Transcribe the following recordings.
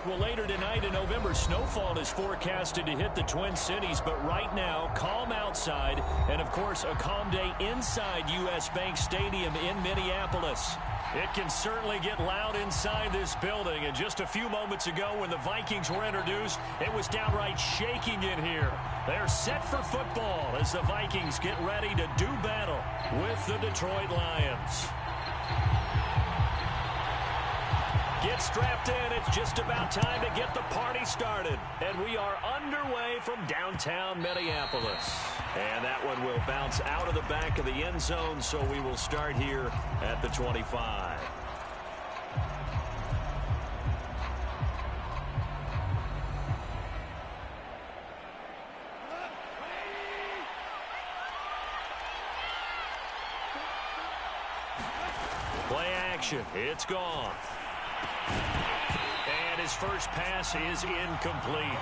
Well, later tonight in November, snowfall is forecasted to hit the Twin Cities, but right now, calm outside, and of course, a calm day inside U.S. Bank Stadium in Minneapolis. It can certainly get loud inside this building, and just a few moments ago when the Vikings were introduced, it was downright shaking in here. They're set for football as the Vikings get ready to do battle with the Detroit Lions. Get strapped in. It's just about time to get the party started. And we are underway from downtown Minneapolis. And that one will bounce out of the back of the end zone, so we will start here at the 25. Play action. It's gone. And his first pass is incomplete.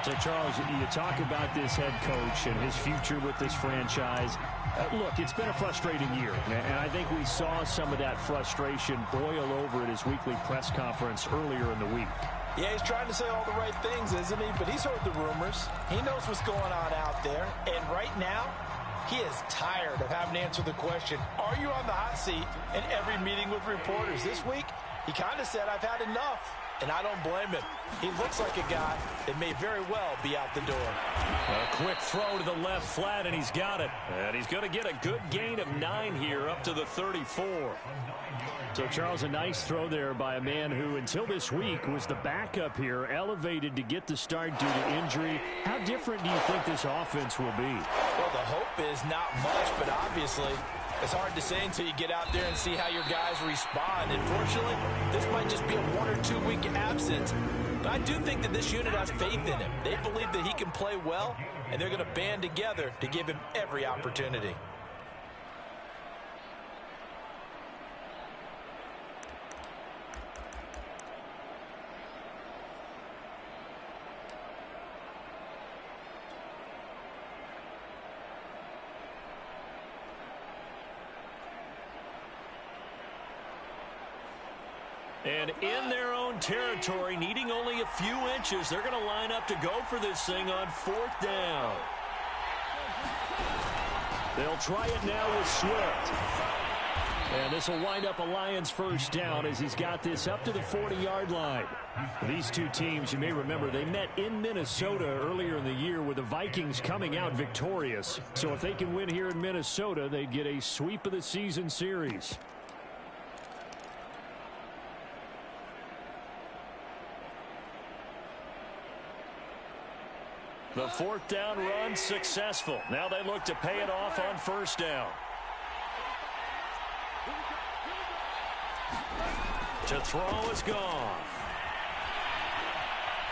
So, Charles, you talk about this head coach and his future with this franchise. Look, it's been a frustrating year, and I think we saw some of that frustration boil over at his weekly press conference earlier in the week. Yeah, he's trying to say all the right things, isn't he? But he's heard the rumors. He knows what's going on out there. And right now, he is tired of having to answer the question, are you on the hot seat in every meeting with reporters? This week, he kind of said, I've had enough. And I don't blame him. He looks like a guy that may very well be out the door. A quick throw to the left flat, and he's got it. And he's going to get a good gain of 9 here up to the 34. So, Charles, a nice throw there by a man who, until this week, was the backup here, elevated to get the start due to injury. How different do you think this offense will be? Well, the hope is not much, but obviously it's hard to say until you get out there and see how your guys respond. Unfortunately, this might just be a 1 or 2 week absence. But I do think that this unit has faith in him. They believe that he can play well, and they're going to band together to give him every opportunity. And in their own territory, needing only a few inches, they're going to line up to go for this thing on 4th down. They'll try it now with Swift. And this will wind up a Lions first down as he's got this up to the 40-yard line. These two teams, you may remember, they met in Minnesota earlier in the year with the Vikings coming out victorious. So if they can win here in Minnesota, they'd get a sweep of the season series. The 4th down run successful. Now they look to pay it off on 1st down. To throw is gone.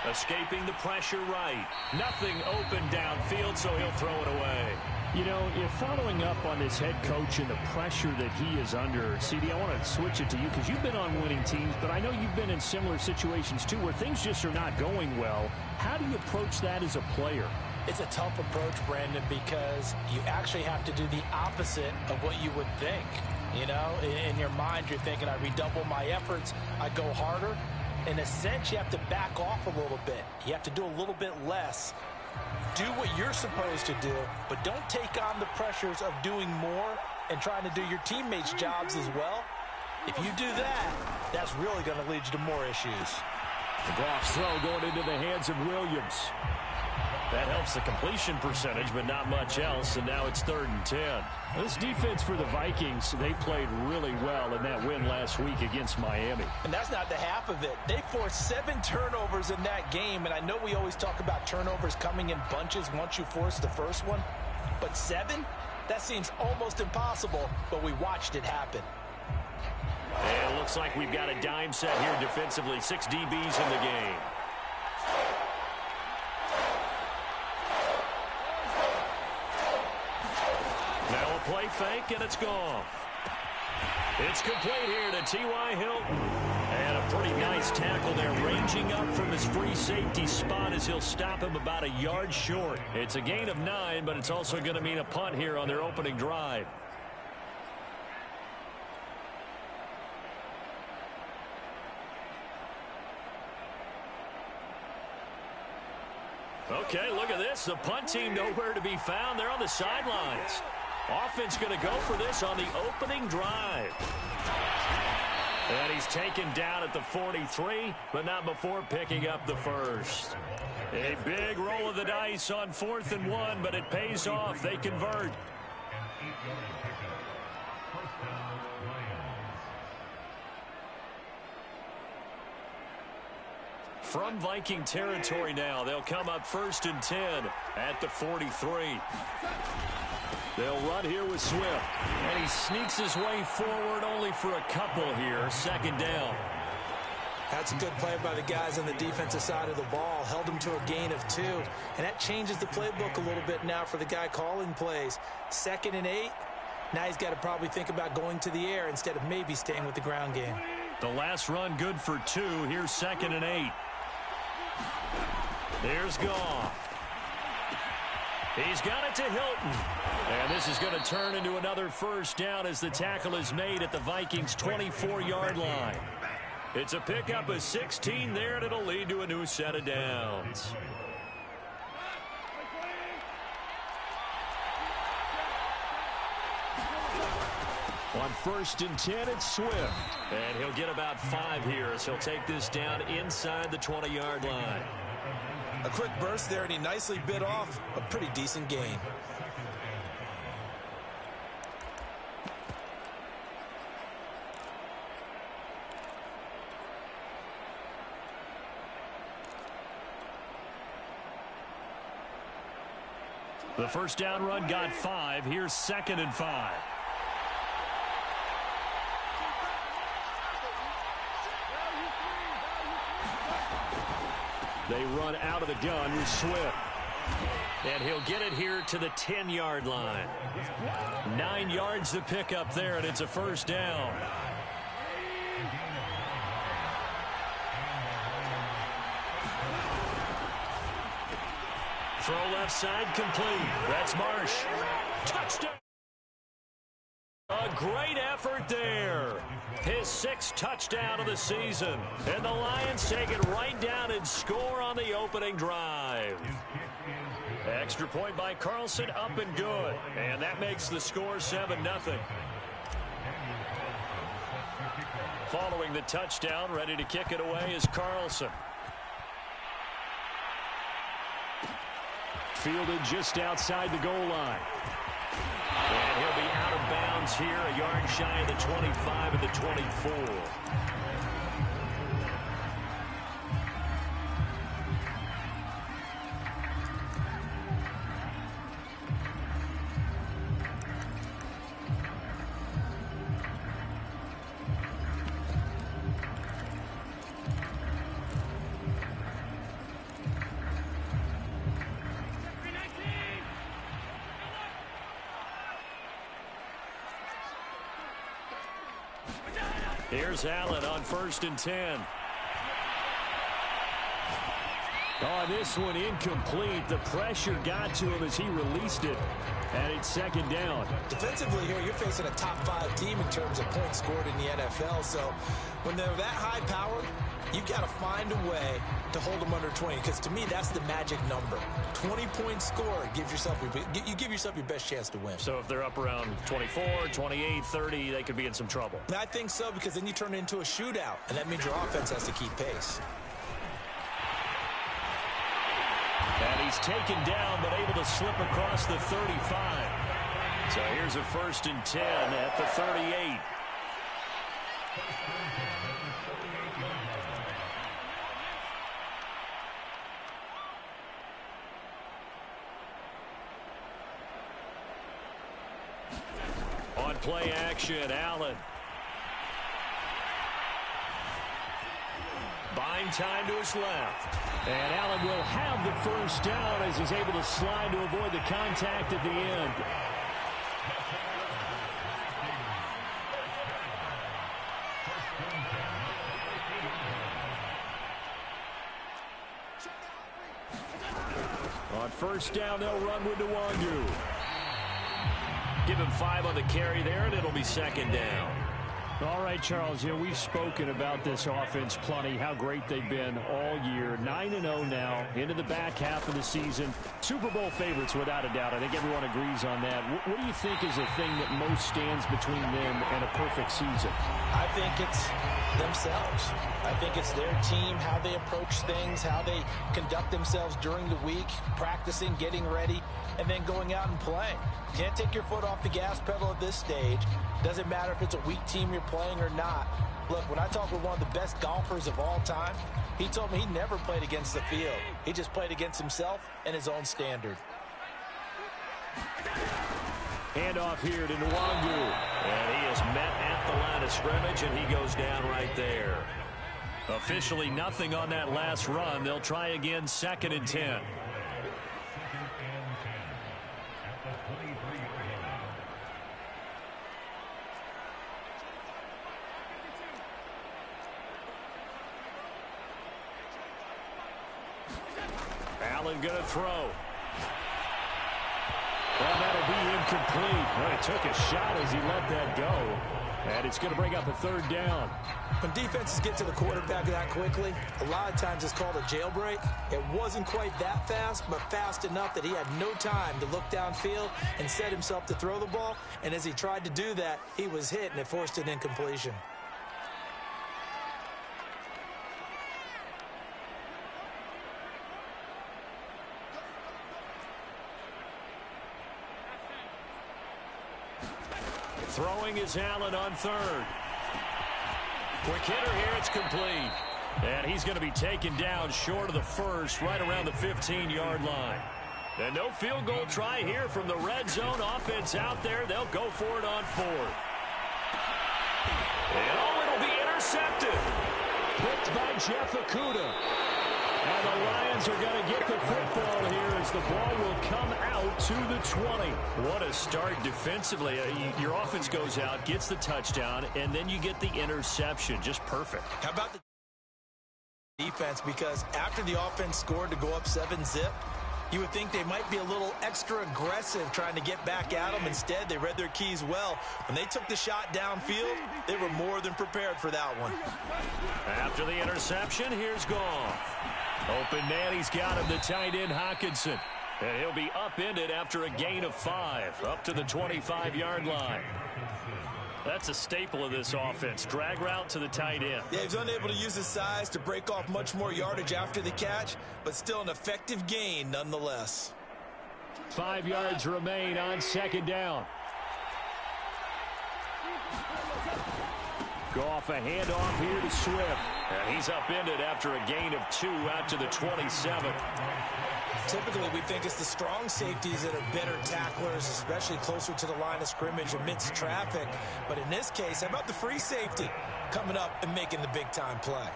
Escaping the pressure right. Nothing open downfield, so he'll throw it away. You know, if following up on this head coach and the pressure that he is under, CD, I want to switch it to you because you've been on winning teams, but I know you've been in similar situations too where things just are not going well. How do you approach that as a player? It's a tough approach, Brandon, because you actually have to do the opposite of what you would think. You know, in your mind, you're thinking, I redouble my efforts, I go harder. In a sense, you have to back off a little bit. You have to do a little bit less. Do what you're supposed to do, but don't take on the pressures of doing more and trying to do your teammates' jobs as well. If you do that, that's really going to lead you to more issues. The Goff's throw going into the hands of Williams. That helps the completion percentage, but not much else, and now it's 3rd and 10. This defense for the Vikings, they played really well in that win last week against Miami. And that's not the half of it. They forced 7 turnovers in that game, and I know we always talk about turnovers coming in bunches once you force the first one, but 7? That seems almost impossible, but we watched it happen. And it looks like we've got a dime set here defensively. 6 DBs in the game. Now a play fake, and it's gone. It's complete here to T.Y. Hilton. And a pretty nice tackle there, ranging up from his free safety spot as he'll stop him about a yard short. It's a gain of 9, but it's also going to mean a punt here on their opening drive. this. The punt team nowhere to be found. They're on the sidelines. Offense going to go for this on the opening drive. And he's taken down at the 43, but not before picking up the first. A big roll of the dice on 4th and 1, but it pays off. They convert. From Viking territory now, they'll come up 1st and 10 at the 43. They'll run here with Swift. And he sneaks his way forward only for a couple here. 2nd down. That's a good play by the guys on the defensive side of the ball. Held them to a gain of 2. And that changes the playbook a little bit now for the guy calling plays. 2nd and 8. Now he's got to probably think about going to the air instead of maybe staying with the ground game. The last run good for 2. Here's 2nd and 8. There's Goff. He's got it to Hilton. And this is going to turn into another 1st down as the tackle is made at the Vikings' 24-yard line. It's a pickup of 16 there, and it'll lead to a new set of downs. On 1st and 10, it's Swift. And he'll get about 5 here as he'll take this down inside the 20-yard line. A quick burst there, and he nicely bit off a pretty decent gain. The 1st down run got 5. Here's 2nd and 5. They run out of the gun with Swift. And he'll get it here to the 10-yard line. 9 yards to pick up there, and it's a 1st down. Throw left side complete. That's Marsh. Touchdown. A great effort there. His 6th touchdown of the season. And the Lions take it right down and score on the opening drive. Extra point by Carlson, up and good. And that makes the score 7-0. Following the touchdown, ready to kick it away is Carlson. Fielded just outside the goal line. And he'll be out of bounds here, a yard shy of the 25 and the 24. Here's Allen on 1st and 10. On this one, incomplete. The pressure got to him as he released it, and it's 2nd down. Defensively here, you're facing a top 5 team in terms of points scored in the NFL. So when they're that high powered, you've got to find a way to hold them under 20, because to me, that's the magic number. 20-point score gives yourself you give yourself your best chance to win. So if they're up around 24, 28, 30, they could be in some trouble. I think so, because then you turn it into a shootout, and that means your offense has to keep pace. And he's taken down, but able to slip across the 35. So here's a 1st and 10 at the 38. On play action, Allen. Buying time to his left. And Allen will have the 1st down as he's able to slide to avoid the contact at the end. On 1st down, they'll run with Nwangu. Give him 5 on the carry there, and it'll be 2nd down. All right, Charles, we've spoken about this offense plenty, how great they've been all year. 9-0 now, into the back half of the season. Super Bowl favorites, without a doubt. I think everyone agrees on that. What do you think is the thing that most stands between them and a perfect season? I think it's themselves. I think it's their team, how they approach things, how they conduct themselves during the week, practicing, getting ready, and then going out and playing. Can't take your foot off the gas pedal at this stage. Doesn't matter if it's a weak team you're playing or not. Look, when I talk with one of the best golfers of all time, he told me he never played against the field. He just played against himself and his own standard. Handoff here to Nwangu. And he is met at the line of scrimmage, and he goes down right there. Officially nothing on that last run. They'll try again, 2nd and 10. Allen going to throw. Well, that'll be incomplete. Well, he took a shot as he let that go. And it's going to bring up a 3rd down. When defenses get to the quarterback that quickly, a lot of times it's called a jailbreak. It wasn't quite that fast, but fast enough that he had no time to look downfield and set himself to throw the ball. And as he tried to do that, he was hit, and it forced an incompletion. Throwing is Allen on 3rd. Quick hitter here, it's complete. And he's going to be taken down short of the 1st, right around the 15-yard line. And no field goal try here from the red zone. Offense out there. They'll go for it on 4th. And it'll be intercepted. Picked by Jeff Okudah. And the Lions are going to get the football here as the ball will come out to the 20. What a start defensively. Your offense goes out, gets the touchdown, and then you get the interception. Just perfect. How about the defense? Because after the offense scored to go up 7-zip, you would think they might be a little extra aggressive trying to get back at them. Instead, they read their keys well. When they took the shot downfield, they were more than prepared for that one. After the interception, here's Goff. Open man, he's got him, the tight end Hockenson. And he'll be upended after a gain of 5, up to the 25-yard line. That's a staple of this offense. Drag route to the tight end. Yeah, he's unable to use his size to break off much more yardage after the catch, but still an effective gain nonetheless. 5 yards remain on 2nd down. Goff, a handoff here to Swift. And he's upended after a gain of 2 out to the 27. Typically, we think it's the strong safeties that are better tacklers, especially closer to the line of scrimmage amidst traffic. But in this case, how about the free safety coming up and making the big-time play?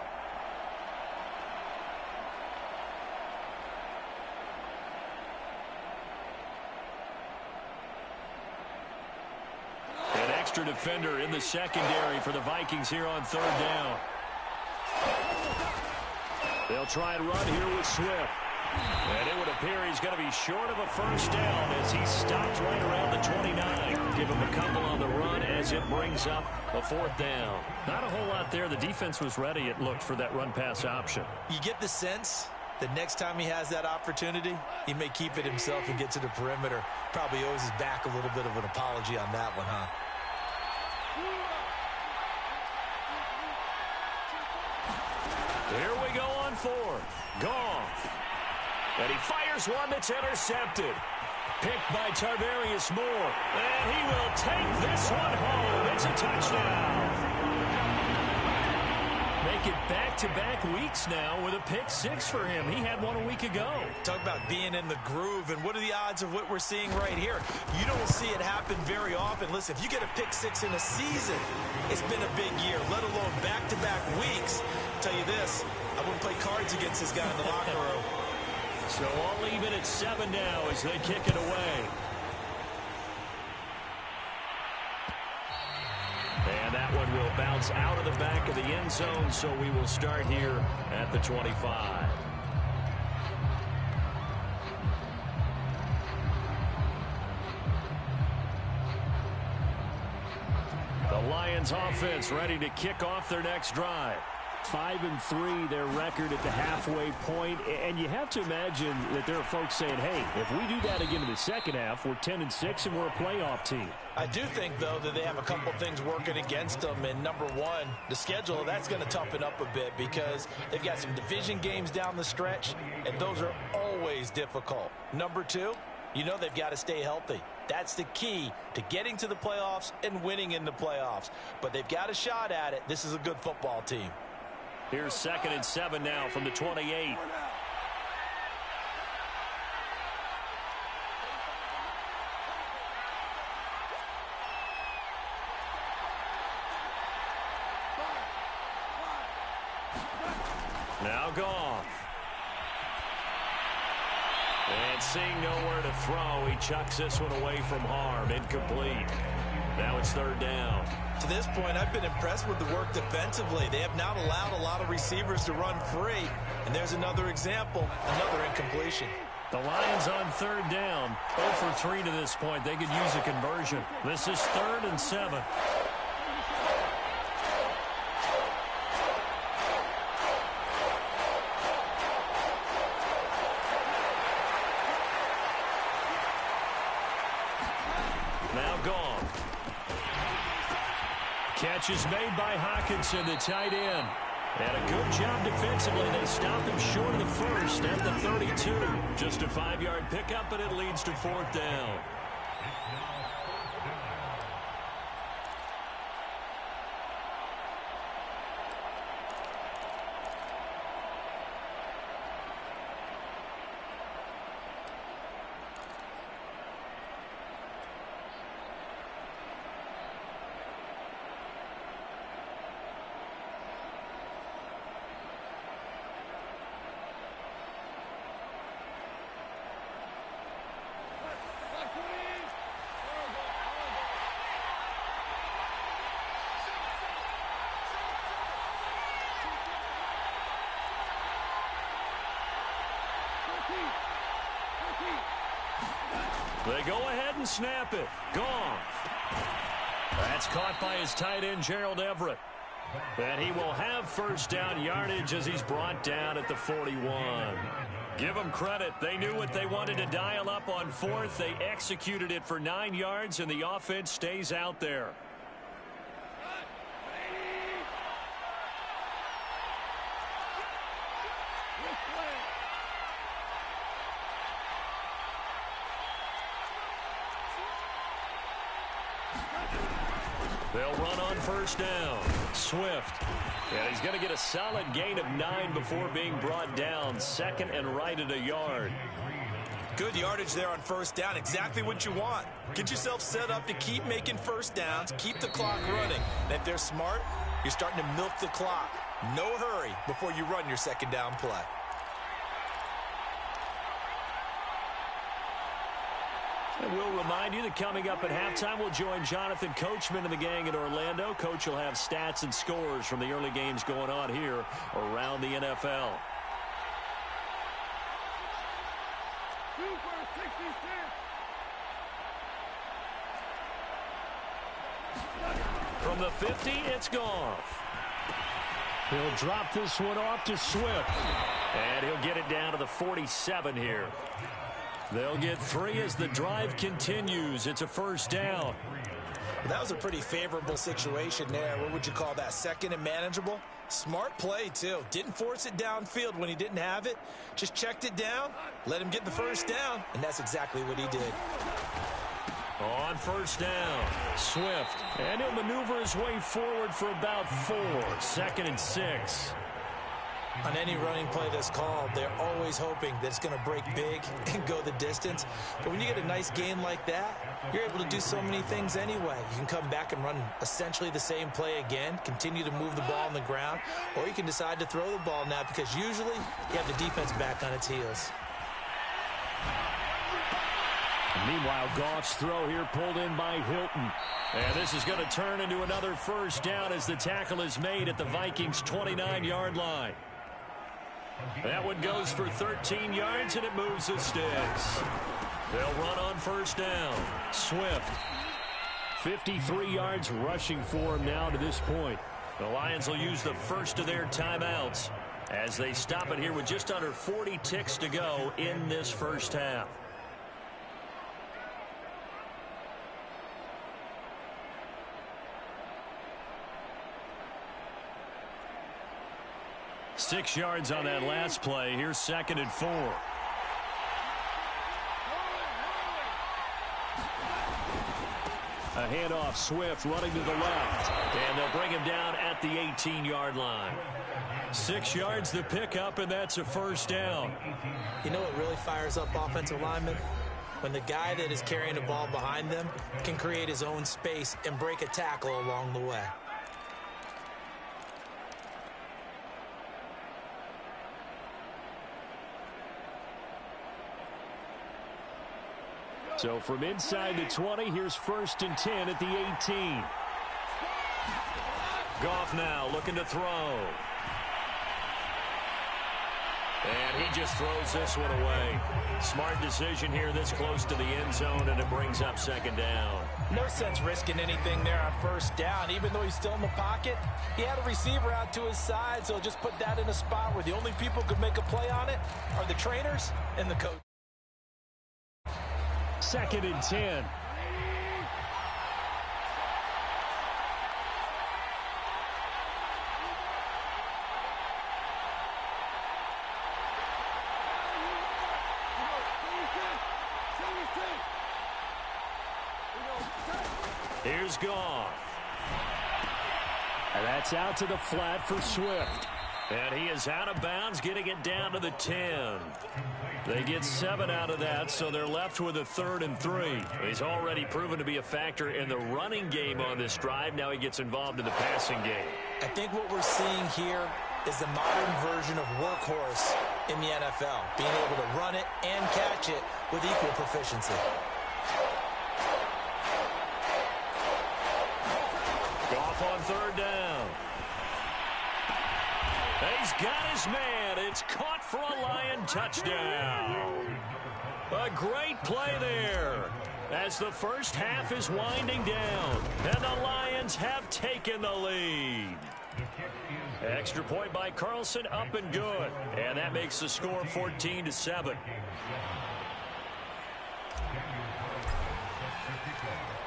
An extra defender in the secondary for the Vikings here on 3rd down. They'll try and run here with Swift. And it would appear he's going to be short of a 1st down as he stopped right around the 29. Give him a couple on the run as it brings up a 4th down. Not a whole lot there. The defense was ready, it looked, for that run-pass option. You get the sense that next time he has that opportunity, he may keep it himself and get to the perimeter. Probably owes his back a little bit of an apology on that one, huh? Here we go on 4th. Goff. And he fires one that's intercepted. Picked by Tarvarius Moore. And he will take this one home. It's a touchdown. Make it back-to-back weeks now with a pick 6 for him. He had one a week ago. Talk about being in the groove, and what are the odds of what we're seeing right here? You don't see it happen very often. Listen, if you get a pick 6 in a season, it's been a big year, let alone back-to-back weeks. I'll tell you this, I wouldn't play cards against this guy in the locker room. So all even at 7 now as they kick it away. And that one will bounce out of the back of the end zone, so we will start here at the 25. The Lions Lions offense ready to kick off their next drive. 5-3, their record at the halfway point. And you have to imagine that there are folks saying, hey, if we do that again in the second half, we're 10-6 and we're a playoff team. I do think, though, that they have a couple things working against them. And number one, the schedule, that's going to toughen up a bit because they've got some division games down the stretch, and those are always difficult. Number two, you know they've got to stay healthy. That's the key to getting to the playoffs and winning in the playoffs. But they've got a shot at it. This is a good football team. Here's 2nd and 7 now from the 28. Now Goff. And seeing nowhere to throw, he chucks this one away from harm. Incomplete. Now it's 3rd down. To this point, I've been impressed with the work defensively. They have not allowed a lot of receivers to run free. And there's another example, another incompletion. The Lions on 3rd down. 0 for 3 to this point. They could use a conversion. This is 3rd and 7. Now Goff. Catch is made by Hockenson, the tight end. And a good job defensively. They stopped him short of the first at the 32. Just a 5-yard pickup, and it leads to 4th down. They go ahead and snap it. Goff. That's caught by his tight end, Gerald Everett. And he will have 1st down yardage as he's brought down at the 41. Give them credit. They knew what they wanted to dial up on 4th. They executed it for 9 yards, and the offense stays out there. They'll run on 1st down. Swift. And he's going to get a solid gain of 9 before being brought down. 2nd and right at a yard. Good yardage there on 1st down. Exactly what you want. Get yourself set up to keep making 1st downs. Keep the clock running. And if they're smart, you're starting to milk the clock. No hurry before you run your 2nd down play. And we'll remind you that coming up at halftime, we'll join Jonathan Coachman and the gang in Orlando. Coach will have stats and scores from the early games going on here around the NFL. From the 50, it's Goff. He'll drop this one off to Swift. And he'll get it down to the 47 here. They'll get 3 as the drive continues. It's a 1st down. That was a pretty favorable situation there. What would you call that? 2nd and manageable? Smart play, too. Didn't force it downfield when he didn't have it. Just checked it down, let him get the 1st down, and that's exactly what he did. On 1st down, Swift. And he'll maneuver his way forward for about 4. 2nd and 6. On any running play that's called, they're always hoping that it's going to break big and go the distance. But when you get a nice gain like that, you're able to do so many things anyway. You can come back and run essentially the same play again, continue to move the ball on the ground, or you can decide to throw the ball now because usually you have the defense back on its heels. Meanwhile, Goff's throw here pulled in by Hilton. And this is going to turn into another 1st down as the tackle is made at the Vikings' 29-yard line. That one goes for 13 yards, and it moves the sticks. They'll run on 1st down. Swift 53 yards rushing for him now to this point. The Lions will use the first of their timeouts as they stop it here with just under 40 ticks to go in this first half. Six yards on that last play. Here's 2nd and 4. A handoff, Swift running to the left. And they'll bring him down at the 18-yard line. 6 yards the pickup, and that's a first down. You know what really fires up offensive linemen? When the guy that is carrying the ball behind them can create his own space and break a tackle along the way. So from inside the 20, here's 1st and 10 at the 18. Goff now looking to throw. And he just throws this one away. Smart decision here this close to the end zone, and it brings up 2nd down. No sense risking anything there on 1st down. Even though he's still in the pocket, he had a receiver out to his side, so just put that in a spot where the only people who could make a play on it are the trainers and the coach. 2nd and 10. Here's Goff. And that's out to the flat for Swift. And he is out of bounds, getting it down to the 10. They get 7 out of that, so they're left with a 3rd and 3. He's already proven to be a factor in the running game on this drive. Now he gets involved in the passing game. I think what we're seeing here is the modern version of workhorse in the NFL, being able to run it and catch it with equal proficiency. Goff on 3rd down. He's got his man. It's caught for a Lion touchdown. A great play there as the first half is winding down, and the Lions have taken the lead. Extra point by Carlson, up and good, and that makes the score 14-7.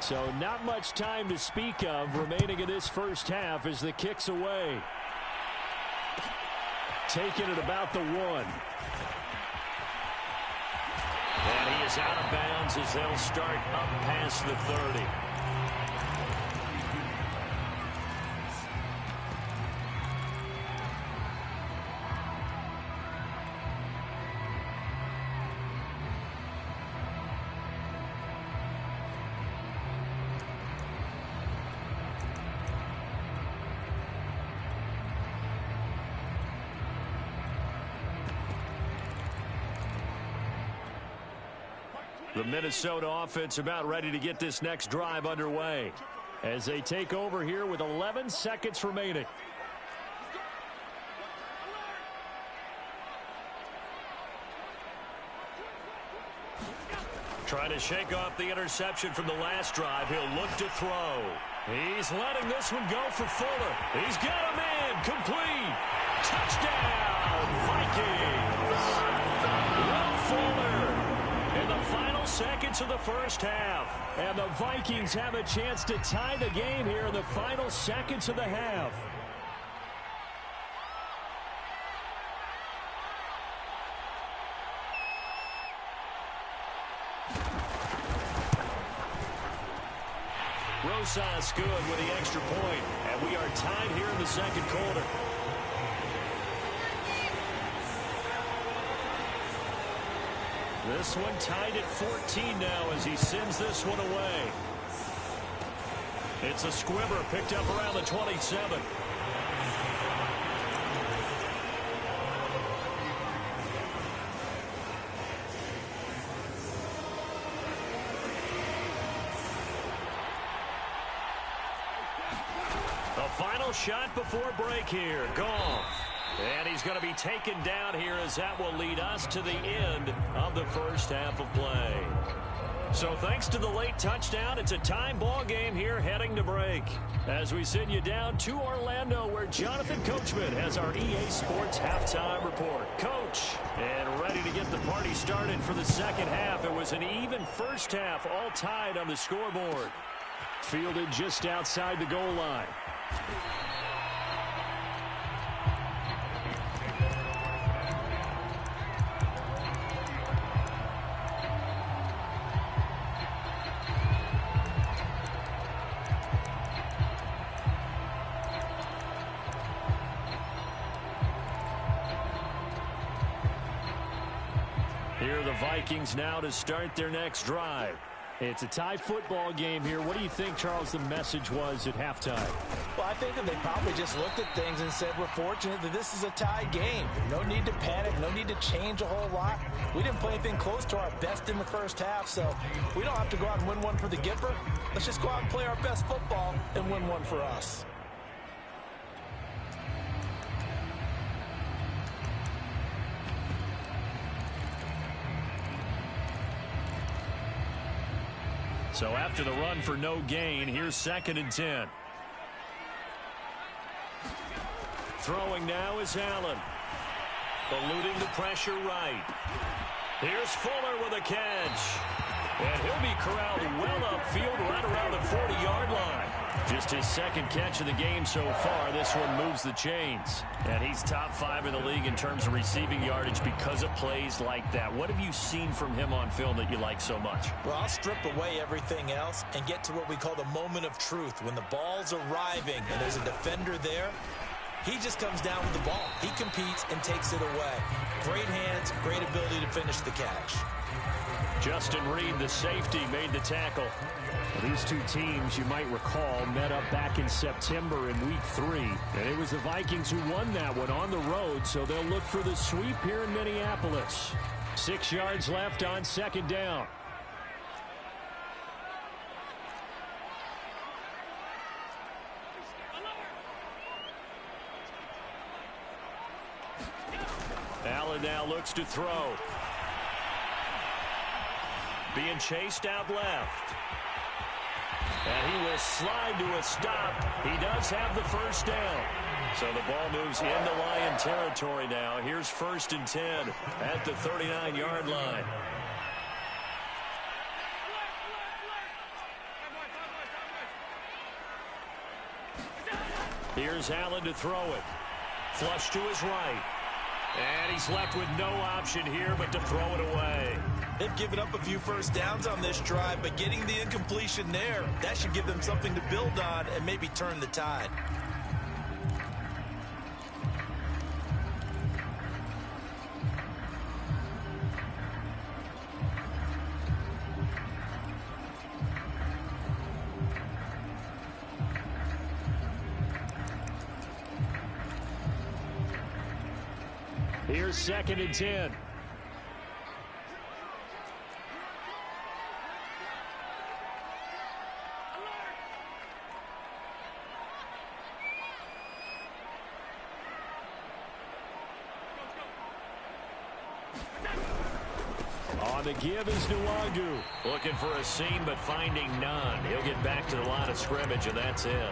So not much time to speak of remaining in this first half as the kick's away. Taking it about the 1. And he is out of bounds as they'll start up past the 30. The Minnesota offense about ready to get this next drive underway as they take over here with 11 seconds remaining. Trying to shake off the interception from the last drive. He'll look to throw. He's letting this one go for Fuller. He's got him in. Complete. Touchdown, Vikings. Will Fuller in the final seconds of the first half. And the Vikings have a chance to tie the game here in the final seconds of the half. Rosas good with the extra point, and we are tied here in the second quarter. This one tied at 14 now as he sends this one away. It's a squibber picked up around the 27. The final shot before break here. Goff. And he's going to be taken down here as that will lead us to the end of the first half of play. So thanks to the late touchdown, it's a time ball game here heading to break. As we send you down to Orlando, where Jonathan Coachman has our EA Sports halftime report. Coach, and ready to get the party started for the second half. It was an even first half, all tied on the scoreboard. Fielded just outside the goal line. Here are the Vikings now to start their next drive. It's a tie football game here. What do you think, Charles, the message was at halftime? Well, I think that they probably just looked at things and said, we're fortunate that this is a tie game. No need to panic. No need to change a whole lot. We didn't play anything close to our best in the first half, so we don't have to go out and win one for the Gipper. Let's just go out and play our best football and win one for us. So after the run for no gain, here's 2nd and 10. Throwing now is Allen. Eluding the pressure right. Here's Fuller with a catch. And he'll be corralled well upfield right around the 40-yard line. Just his second catch of the game so far. This one moves the chains. And he's top 5 in the league in terms of receiving yardage because of plays like that. What have you seen from him on film that you like so much? Well, I'll strip away everything else and get to what we call the moment of truth. When the ball's arriving and there's a defender there, he just comes down with the ball. He competes and takes it away. Great hands, great ability to finish the catch. Justin Reed, the safety, made the tackle. Well, these two teams, you might recall, met up back in September in Week 3. And it was the Vikings who won that one on the road, so they'll look for the sweep here in Minneapolis. 6 yards left on 2nd down. Allen now looks to throw. Being chased out left. And he will slide to a stop. He does have the first down. So the ball moves into Lion territory now. Here's 1st and 10 at the 39-yard line. Here's Allen to throw it. Flush to his right. And he's left with no option here but to throw it away. They've given up a few first downs on this drive, but getting the incompletion there, that should give them something to build on and maybe turn the tide. Here's 2nd and 10. On the give is Nwangu. Looking for a seam, but finding none. He'll get back to the line of scrimmage, and that's it.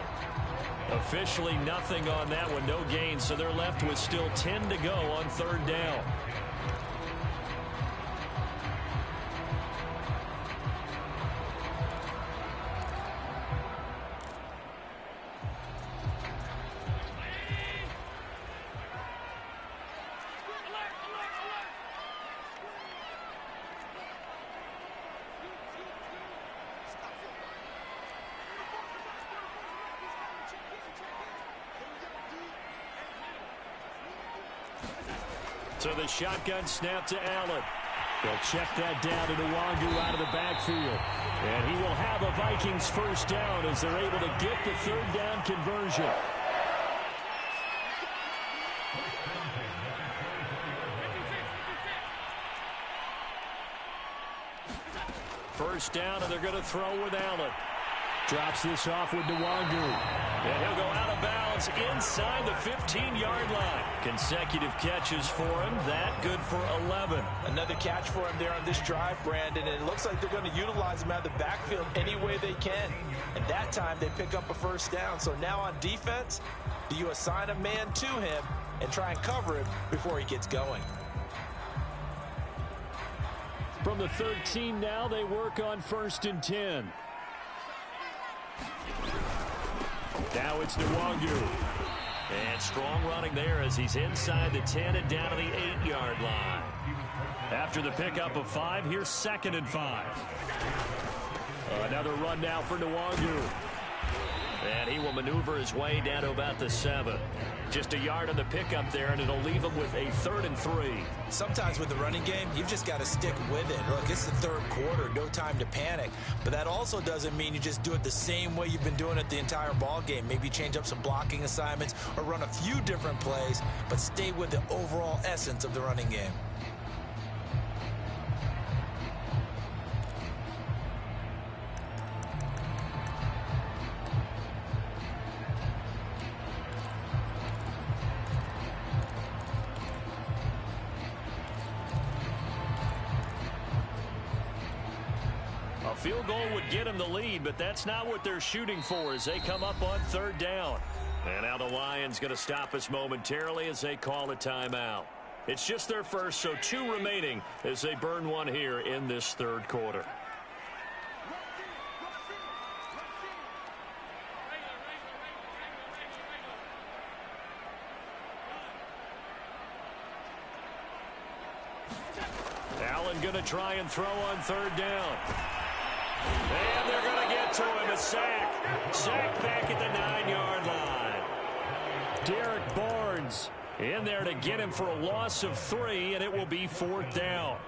Officially nothing on that one, no gain, so they're left with still 10 to go on 3rd down. So the shotgun snap to Allen. They'll check that down to Nwangu out of the backfield. And he will have a Vikings first down as they're able to get the 3rd down conversion. First down, and they're going to throw with Allen. Drops this off with Nwangu. And he'll go out of bounds inside the 15-yard line. Consecutive catches for him. That good for 11. Another catch for him there on this drive, Brandon. And it looks like they're going to utilize him out of the backfield any way they can. And that time they pick up a first down. So now on defense, do you assign a man to him and try and cover him before he gets going? From the 13 now, they work on 1st and 10. Now it's Nwangu. And strong running there as he's inside the 10 and down to the 8-yard line. After the pickup of 5, here's 2nd and 5. Another run now for Nwangu. And he will maneuver his way down to about the 7. Just a yard on the pickup there, and it'll leave him with a 3rd and 3. Sometimes with the running game, you've just got to stick with it. Look, it's the third quarter, no time to panic. But that also doesn't mean you just do it the same way you've been doing it the entire ball game. Maybe change up some blocking assignments or run a few different plays, but stay with the overall essence of the running game. Field goal would get him the lead, but that's not what they're shooting for as they come up on 3rd down. And now the Lions going to stop us momentarily as they call a timeout. It's just their first, so 2 remaining as they burn one here in this 3rd quarter. Allen going to try and throw on 3rd down. And they're going to get to him. A sack. Sack back at the 9-yard line. Derek Barnes in there to get him for a loss of 3, and it will be 4th down.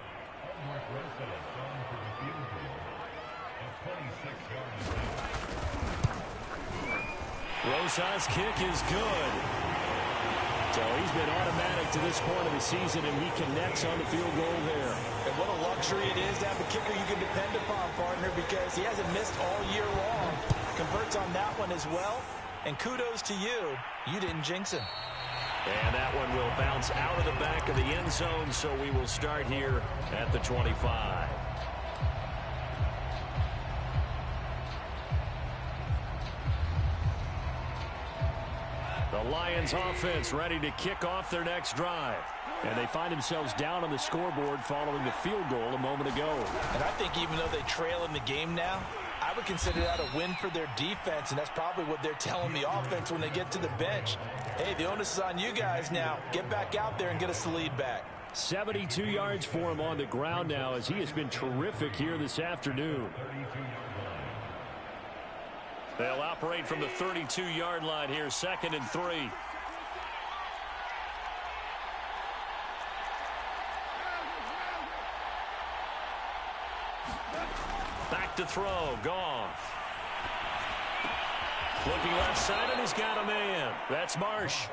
Rosas' kick is good. So he's been automatic to this point of the season, and he connects on the field goal there. And what a luxury it is to have a kicker you can depend upon, partner, because he hasn't missed all year long. Converts on that one as well. And kudos to you. You didn't jinx him. And that one will bounce out of the back of the end zone, so we will start here at the 25. The Lions offense ready to kick off their next drive. And they find themselves down on the scoreboard following the field goal a moment ago. And I think even though they trail in the game now, I would consider that a win for their defense, and that's probably what they're telling the offense when they get to the bench. Hey, the onus is on you guys now. Get back out there and get us the lead back. 72 yards for him on the ground now as he has been terrific here this afternoon. They'll operate from the 32-yard line here, 2nd and 3. Back to throw, Goff. Looking left side, and he's got a man. That's Marsh.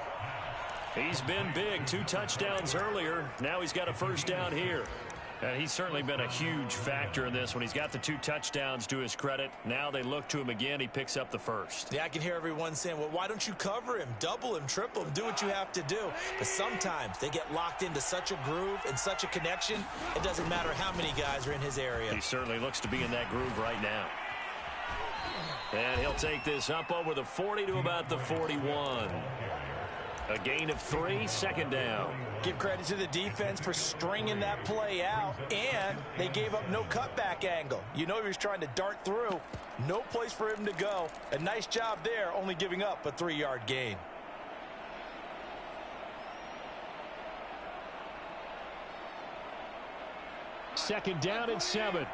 He's been big, 2 touchdowns earlier. Now he's got a first down here. And he's certainly been a huge factor in this when he's got the 2 touchdowns to his credit. Now they look to him again. He picks up the first. Yeah, I can hear everyone saying, well, why don't you cover him, double him, triple him, do what you have to do. But sometimes they get locked into such a groove and such a connection, it doesn't matter how many guys are in his area. He certainly looks to be in that groove right now. And he'll take this up over the 40 to about the 41. A gain of 3, 2nd down. Give credit to the defense for stringing that play out, and they gave up no cutback angle. You know he was trying to dart through. No place for him to go. A nice job there, only giving up a 3-yard gain. Second down and 7.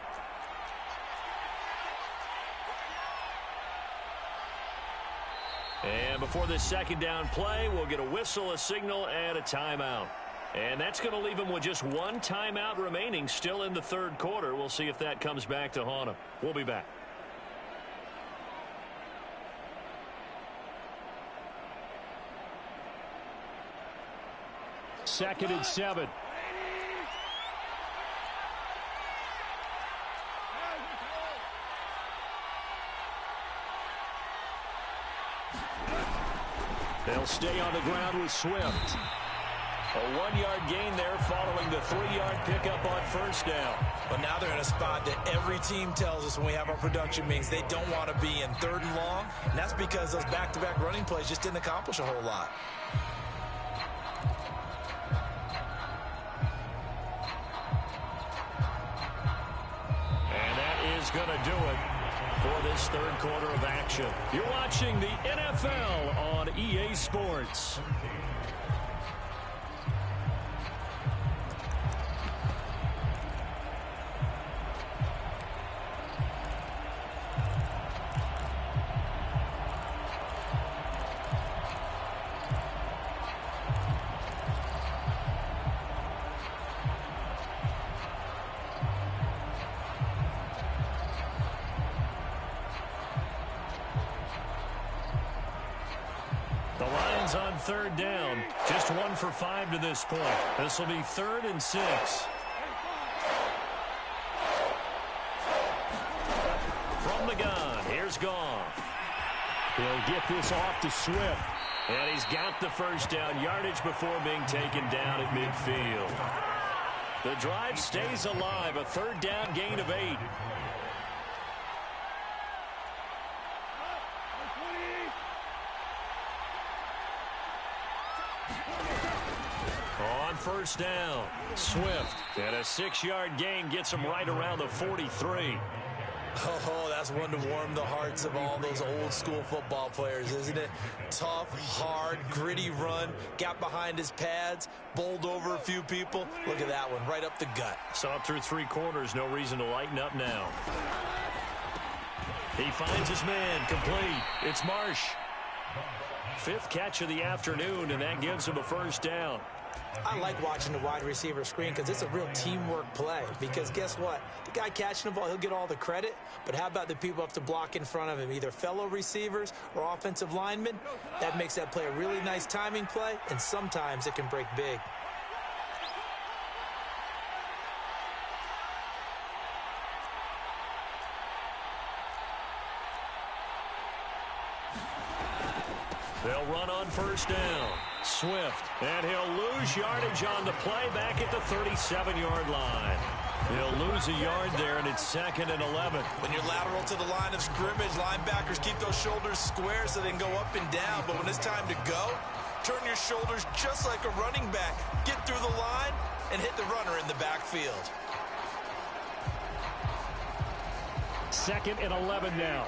And before this 2nd down play, we'll get a whistle, a signal, and a timeout. And that's going to leave him with just 1 timeout remaining still in the 3rd quarter. We'll see if that comes back to haunt him. We'll be back. Second and 7. They'll stay on the ground with Swift. A 1-yard gain there following the 3-yard pickup on first down. But now they're in a spot that every team tells us when we have our production meetings they don't want to be in, 3rd and long. And that's because those back-to-back running plays just didn't accomplish a whole lot. And that is going to do it for this 3rd quarter of action. You're watching the NFL on EA Sports. The Lions on 3rd down. Just 1 for 5 to this point. This will be 3rd and 6. From the gun, here's Goff. He'll get this off to Swift. And he's got the first down yardage before being taken down at midfield. The drive stays alive. A 3rd down gain of 8. On first down, Swift. And a 6-yard gain gets him right around the 43. Oh, that's one to warm the hearts of all those old school football players, isn't it? Tough, hard, gritty run, got behind his pads, bowled over a few people. Look at that one, right up the gut. Saw it through 3 quarters, no reason to lighten up now. He finds his man, complete. It's Marsh. 5th catch of the afternoon, and that gives him a first down. I like watching the wide receiver screen because it's a real teamwork play. Because guess what? The guy catching the ball, he'll get all the credit. But how about the people have to block in front of him, either fellow receivers or offensive linemen? That makes that play a really nice timing play, and sometimes it can break big. They'll run on first down. Swift, and he'll lose yardage on the play back at the 37-yard line. He'll lose a yard there, and it's 2nd and 11. When you're lateral to the line of scrimmage, linebackers keep those shoulders square so they can go up and down. But when it's time to go, turn your shoulders just like a running back. Get through the line and hit the runner in the backfield. 2nd and 11 now.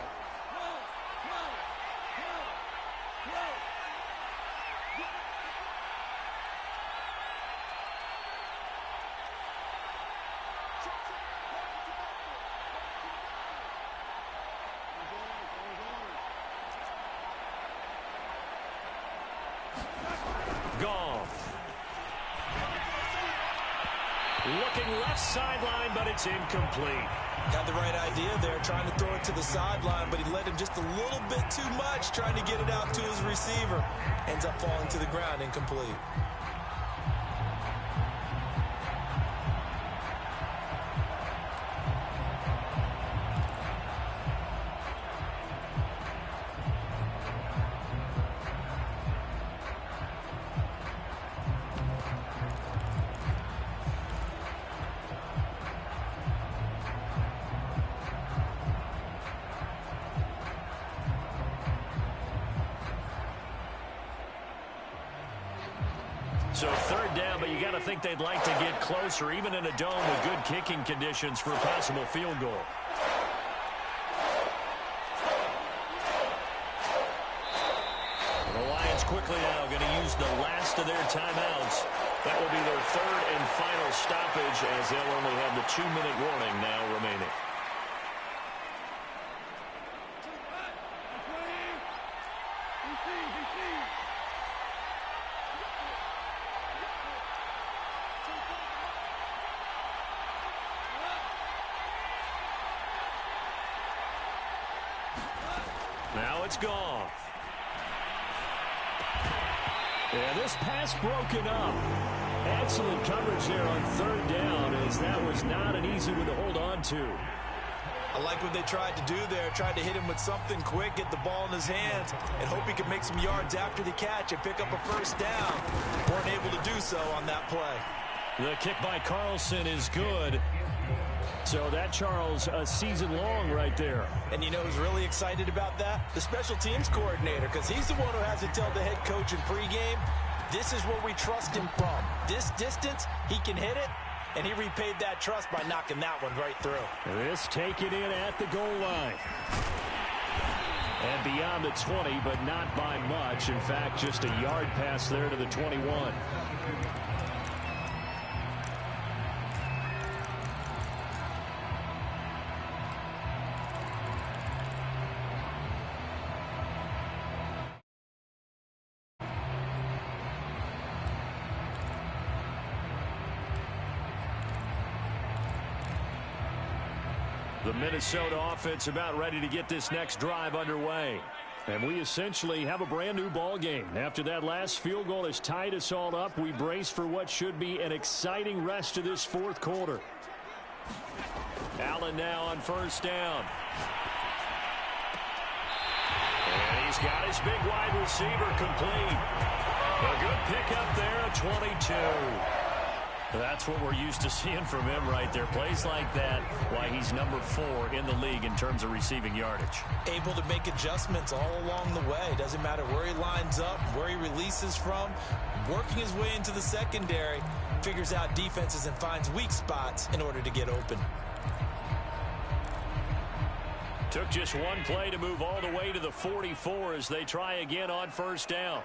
Goff. Looking left sideline, but it's incomplete. Had the right idea there, trying to throw it to the sideline, but he led him just a little bit too much, trying to get it out to his receiver. Ends up falling to the ground, incomplete. So 3rd down, but you got to think they'd like to get closer, even in a dome with good kicking conditions for a possible field goal. The Lions quickly now going to use the last of their timeouts. That will be their 3rd and final stoppage, as they'll only have the 2-minute warning now remaining. Now it's Goff. Yeah, this pass broken up. Excellent coverage there on 3rd down, as that was not an easy one to hold on to. I like what they tried to do there, tried to hit him with something quick, get the ball in his hands, and hope he could make some yards after the catch and pick up a first down. Weren't able to do so on that play. The kick by Carlson is good. So that, Charles, a season long right there. And you know who's really excited about that? The special teams coordinator, because he's the one who has to tell the head coach in pregame, this is where we trust him from. This distance, he can hit it, and he repaid that trust by knocking that one right through. This taken in at the goal line. And beyond the 20, but not by much. In fact, just a yard pass there to the 21. The Minnesota offense about ready to get this next drive underway. And we essentially have a brand new ball game. After that last field goal has tied us all up, we brace for what should be an exciting rest of this fourth quarter. Allen now on first down. And he's got his big wide receiver complete. A good pickup there, a 22. That's what we're used to seeing from him right there. Plays like that, why he's number 4 in the league in terms of receiving yardage. Able to make adjustments all along the way. Doesn't matter where he lines up, where he releases from. Working his way into the secondary, figures out defenses and finds weak spots in order to get open. Took just one play to move all the way to the 44 as they try again on first down.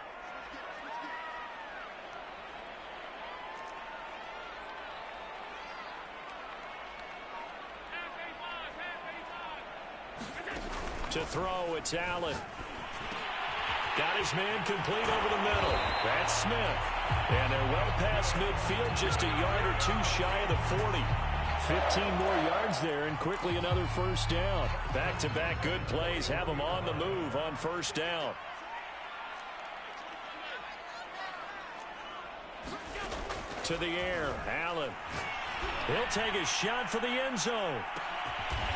To throw, it's Allen. Got his man complete over the middle. That's Smith. And they're well past midfield, just a yard or two shy of the 40. 15 more yards there, and quickly another first down. Back-to-back good plays have them on the move on first down. To the air, Allen. He'll take a shot for the end zone.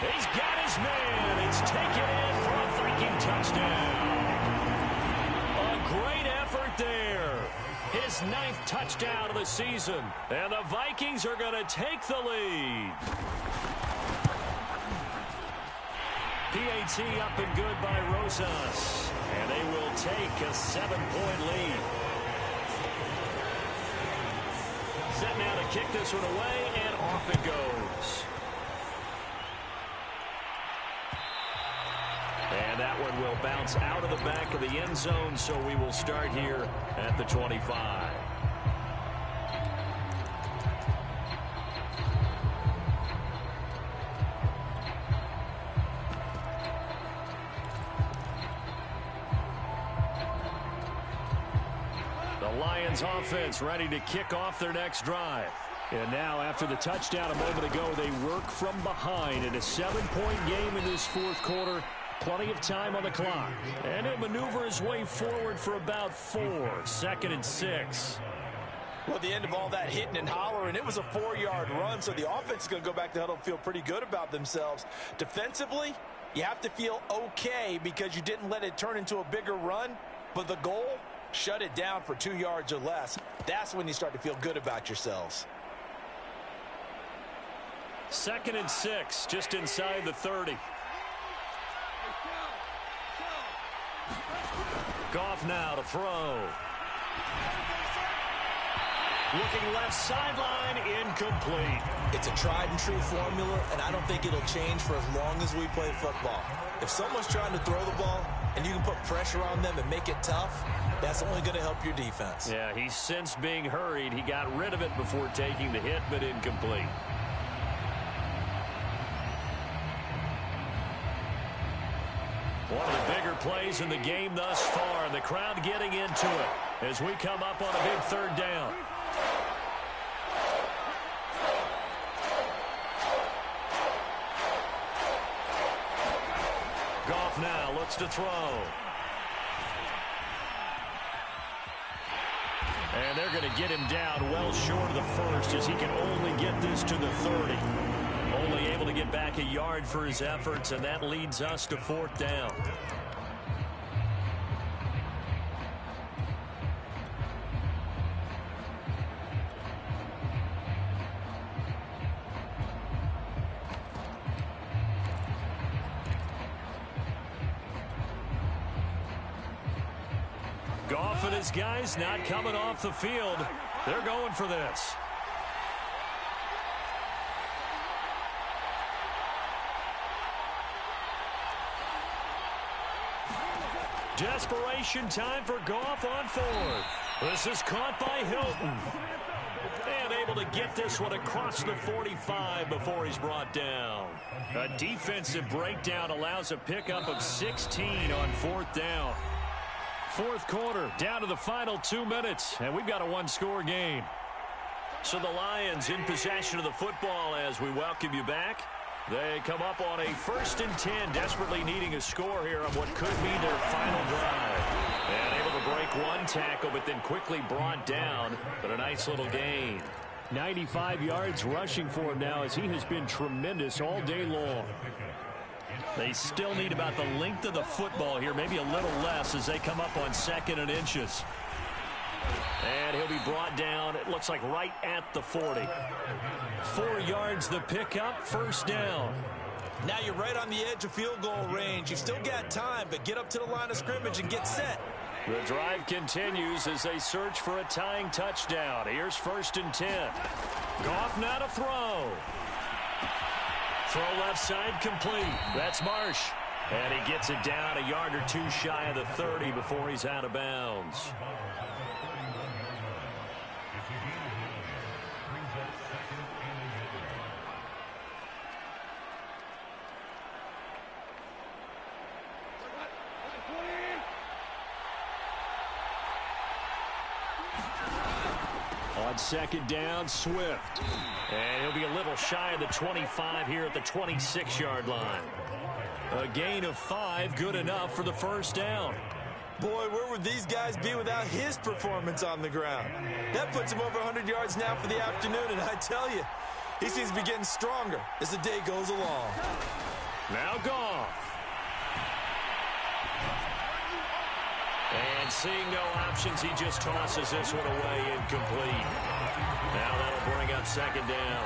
He's got his man. It's taken in for a Viking touchdown. A great effort there. His 9th touchdown of the season. And the Vikings are going to take the lead. PAT up and good by Rosas. And they will take a 7-point lead. Set now to kick this one away, and off it goes. And that one will bounce out of the back of the end zone, so we will start here at the 25. The Lions offense ready to kick off their next drive. And now, after the touchdown a moment ago, they work from behind in a 7-point game in this fourth quarter. Plenty of time on the clock. And he'll maneuver his way forward for about 4. 2nd and 6. Well, at the end of all that hitting and hollering, it was a 4-yard run, so the offense is going to go back to the huddle and feel pretty good about themselves. Defensively, you have to feel okay because you didn't let it turn into a bigger run, but the goal, shut it down for 2 yards or less. That's when you start to feel good about yourselves. 2nd and 6, just inside the 30. Goff now to throw. Looking left sideline, incomplete. It's a tried and true formula, and I don't think it'll change for as long as we play football. If someone's trying to throw the ball and you can put pressure on them and make it tough, that's only going to help your defense. Yeah, he's since being hurried. He got rid of it before taking the hit, but incomplete. One of the bigger plays in the game thus far. The crowd getting into it as we come up on a big 3rd down. Goff now looks to throw. And they're going to get him down well short of the 1st as he can only get this to the 30. Only able able to get back a yard for his efforts, and that leads us to 4th down. Goff and his guys not coming off the field. They're going for this. Desperation time for Goff on 4th. This is caught by Hilton. And able to get this one across the 45 before he's brought down. A defensive breakdown allows a pickup of 16 on 4th down. 4th quarter, down to the final 2 minutes, and we've got a one-score game. So the Lions in possession of the football as we welcome you back. They come up on a 1st and 10, desperately needing a score here on what could be their final drive. And able to break one tackle, but then quickly brought down, but a nice little gain. 95 yards rushing for him now as he has been tremendous all day long. They still need about the length of the football here, maybe a little less as they come up on 2nd and inches. And he'll be brought down, it looks like right at the 40. 4 yards the pickup, 1st down. Now you're right on the edge of field goal range. You've still got time, but get up to the line of scrimmage and get set. The drive continues as they search for a tying touchdown. Here's 1st and 10. Goff now to throw. Throw left side complete. That's Marsh. And he gets it down a yard or two shy of the 30 before he's out of bounds. On 2nd down, Swift. And he'll be a little shy of the 25 here at the 26-yard line. A gain of 5, good enough for the 1st down. Boy, where would these guys be without his performance on the ground? That puts him over 100 yards now for the afternoon, and I tell you, he seems to be getting stronger as the day goes along. Now Goff. And seeing no options, he just tosses this one away incomplete. Now that'll bring up 2nd down.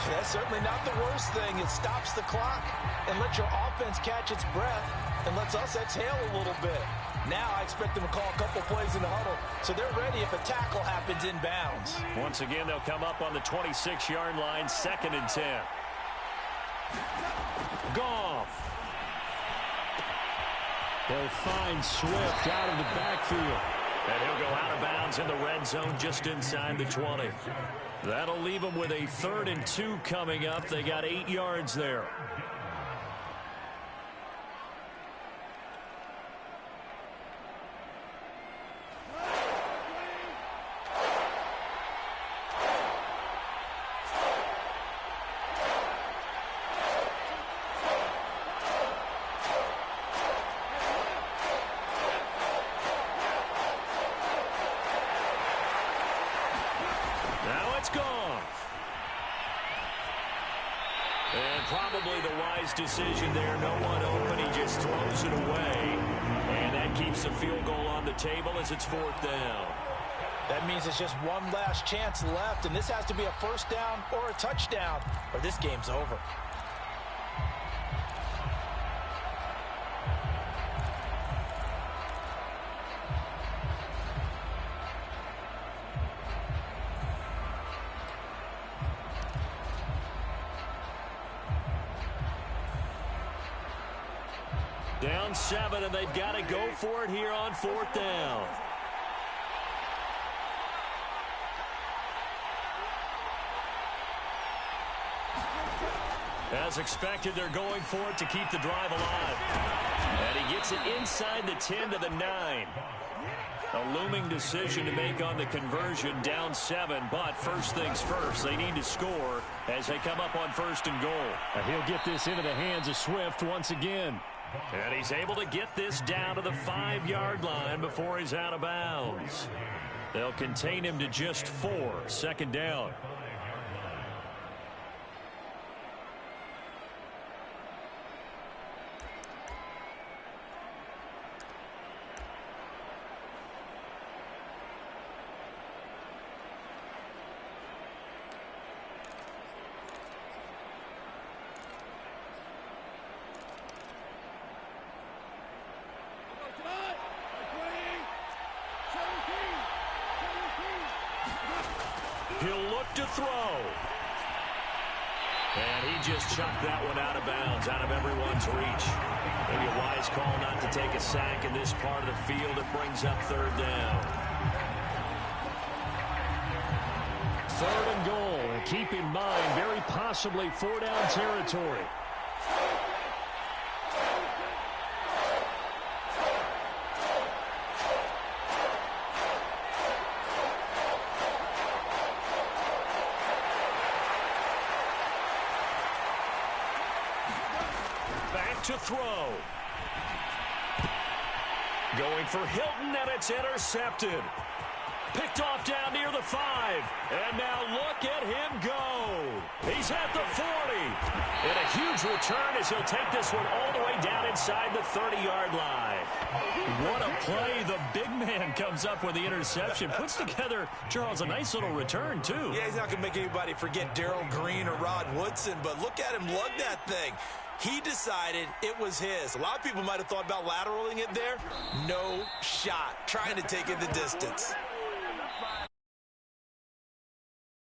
That's certainly not the worst thing. It stops the clock and lets your offense catch its breath and lets us exhale a little bit. Now I expect them to call a couple plays in the huddle, so they're ready if a tackle happens inbounds. Once again, they'll come up on the 26-yard line, 2nd and 10. Goff. They'll find Swift out of the backfield. And he'll go out of bounds in the red zone just inside the 20. That'll leave them with a 3rd and 2 coming up. They got 8 yards there. Probably the wise decision there. No one open. He just throws it away. And that keeps the field goal on the table as it's 4th down. That means it's just one last chance left, and this has to be a 1st down or a touchdown, or this game's over. Down 7, and they've got to go for it here on 4th down. As expected, they're going for it to keep the drive alive. And he gets it inside the 10 to the 9. A looming decision to make on the conversion, down 7, but first things first, they need to score as they come up on 1st and goal. And he'll get this into the hands of Swift once again. And he's able to get this down to the 5-yard line before he's out of bounds. They'll contain him to just 4, 2nd down. just chucked that one out of bounds, out of everyone's reach. Maybe a wise call not to take a sack in this part of the field. It brings up third down. Third and goal. And keep in mind, very possibly four-down territory. Back to throw. Going for Hilton, and it's intercepted. Picked off down near the 5. And now look at him go. He's at the 40. And a huge return as he'll take this one all the way down inside the 30-yard line. What a play. The big man comes up with the interception. Puts together, Charles, a nice little return, too. Yeah, he's not going to make anybody forget Darrell Green or Rod Woodson, but look at him lug that thing. He decided it was his. A lot of people might have thought about lateraling it there. No shot. Trying to take it the distance.